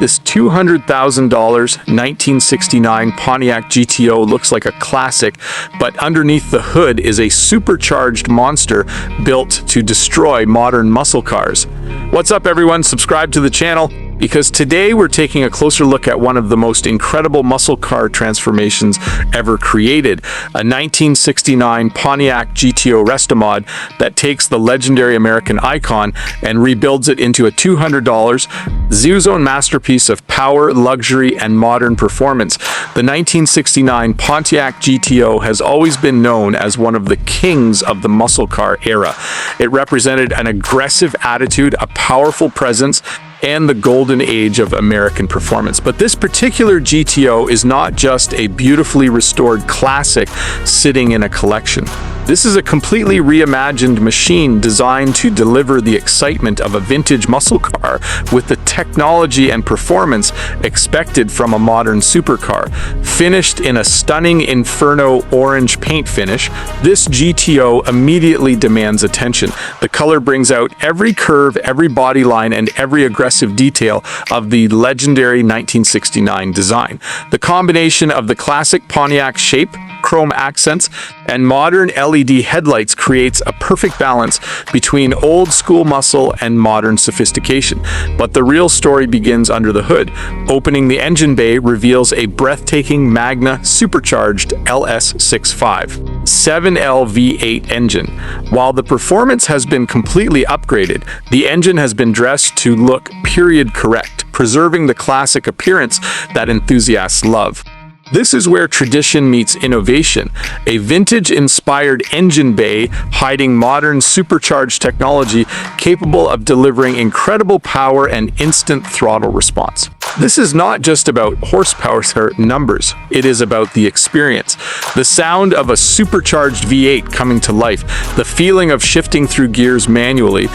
This $200,000 1969 Pontiac GTO looks like a classic, but underneath the hood is a supercharged monster built to destroy modern muscle cars. What's up, everyone? Subscribe to the channel, because today we're taking a closer look at one of the most incredible muscle car transformations ever created, a 1969 Pontiac GTO Restomod that takes the legendary American icon and rebuilds it into a $200 Z-Zone masterpiece of power, luxury, and modern performance. The 1969 Pontiac GTO has always been known as one of the kings of the muscle car era. It represented an aggressive attitude, a powerful presence, and the golden age of American performance. But this particular GTO is not just a beautifully restored classic sitting in a collection. This is a completely reimagined machine designed to deliver the excitement of a vintage muscle car with the technology and performance expected from a modern supercar. Finished in a stunning Inferno Orange paint finish, this GTO immediately demands attention. The color brings out every curve, every body line, and every aggressive detail of the legendary 1969 design. The combination of the classic Pontiac shape, chrome accents, and modern LED headlights creates a perfect balance between old school muscle and modern sophistication. But the real story begins under the hood. Opening the engine bay reveals a breathtaking Magna supercharged LS65 7L V8 engine. While the performance has been completely upgraded, the engine has been dressed to look period correct, preserving the classic appearance that enthusiasts love. This is where tradition meets innovation, a vintage-inspired engine bay hiding modern supercharged technology capable of delivering incredible power and instant throttle response. This is not just about horsepower numbers, it is about the experience. The sound of a supercharged V8 coming to life, the feeling of shifting through gears manually,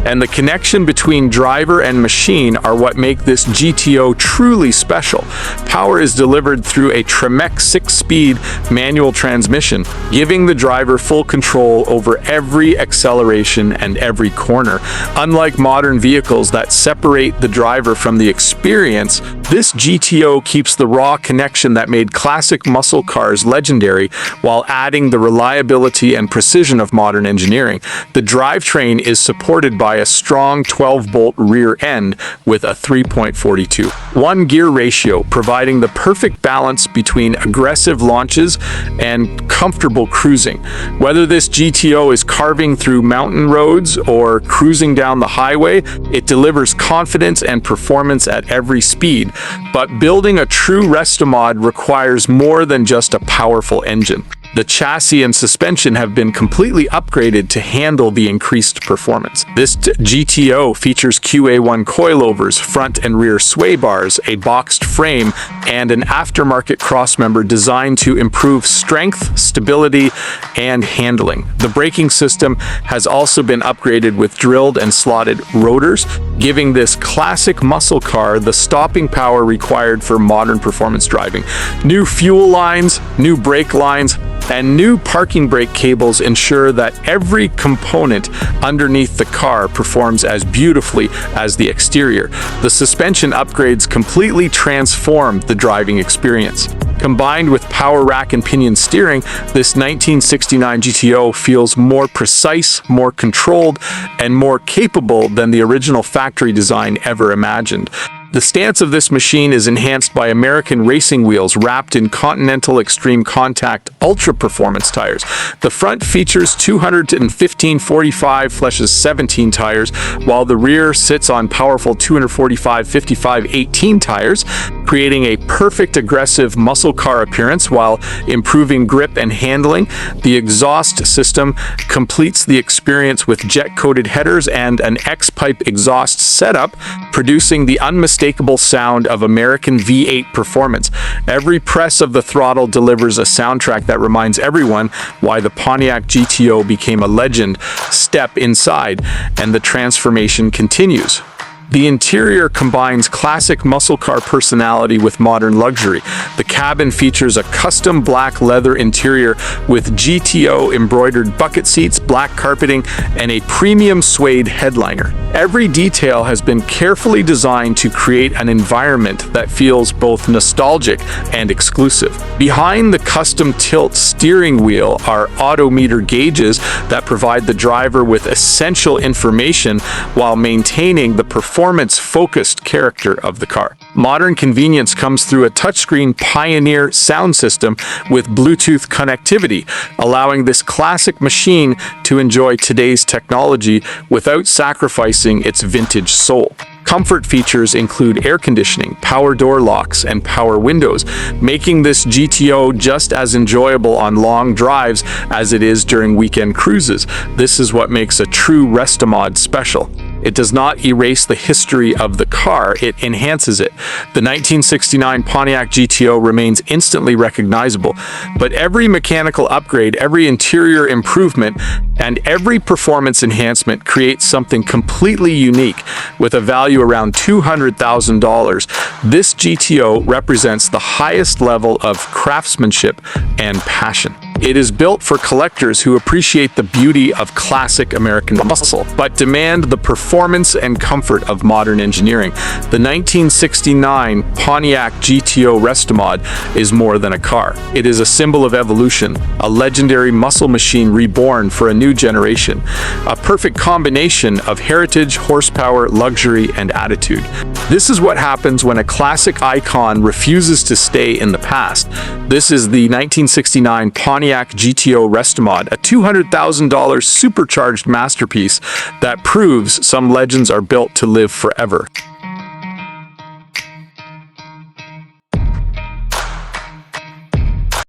and the connection between driver and machine are what make this GTO truly special. Power is delivered through a Tremec 6-speed manual transmission, giving the driver full control over every acceleration and every corner. Unlike modern vehicles that separate the driver from the experience, this GTO keeps the raw connection that made classic muscle cars legendary while adding the reliability and precision of modern engineering. The drivetrain is supported by a strong 12-bolt rear end with a 3.42 1-gear ratio, providing the perfect balance between aggressive launches and comfortable cruising. Whether this GTO is carving through mountain roads or cruising down the highway, it delivers confidence and performance at every speed. But building a true Restomod requires more than just a powerful engine. The chassis and suspension have been completely upgraded to handle the increased performance. This GTO features QA1 coilovers, front and rear sway bars, a boxed frame, and an aftermarket crossmember designed to improve strength, stability, and handling. The braking system has also been upgraded with drilled and slotted rotors, giving this classic muscle car the stopping power required for modern performance driving. New fuel lines, new brake lines, and new parking brake cables ensure that every component underneath the car performs as beautifully as the exterior. The suspension upgrades completely transform the driving experience. Combined with power rack-and-pinion steering, this 1969 GTO feels more precise, more controlled, and more capable than the original factory design ever imagined. The stance of this machine is enhanced by American racing wheels wrapped in Continental Extreme Contact Ultra Performance tires. The front features 215/45/17 tires, while the rear sits on powerful 245/55/18 tires, creating a perfect aggressive muscle car appearance while improving grip and handling. The exhaust system completes the experience with jet-coated headers and an X-pipe exhaust setup, producing the unmistakable sound of American V8 performance. Every press of the throttle delivers a soundtrack that reminds everyone why the Pontiac GTO became a legend. Step inside, and the transformation continues. The interior combines classic muscle car personality with modern luxury. The cabin features a custom black leather interior with GTO-embroidered bucket seats, black carpeting, and a premium suede headliner. Every detail has been carefully designed to create an environment that feels both nostalgic and exclusive. Behind the custom tilt steering wheel are AutoMeter gauges that provide the driver with essential information while maintaining the performance-focused character of the car. Modern convenience comes through a touchscreen Pioneer sound system with Bluetooth connectivity, allowing this classic machine to enjoy today's technology without sacrificing its vintage soul. Comfort features include air conditioning, power door locks, and power windows, making this GTO just as enjoyable on long drives as it is during weekend cruises. This is what makes a true Restomod special. It does not erase the history of the car, it enhances it. The 1969 Pontiac GTO remains instantly recognizable, but every mechanical upgrade, every interior improvement, and every performance enhancement creates something completely unique with a value around $200,000. This GTO represents the highest level of craftsmanship and passion. It is built for collectors who appreciate the beauty of classic American muscle, but demand the performance and comfort of modern engineering. The 1969 Pontiac GTO Restomod is more than a car. It is a symbol of evolution, a legendary muscle machine reborn for a new generation, a perfect combination of heritage, horsepower, luxury, and attitude. This is what happens when a classic icon refuses to stay in the past. This is the 1969 Pontiac GTO Restomod, a $200,000 supercharged masterpiece that proves some legends are built to live forever.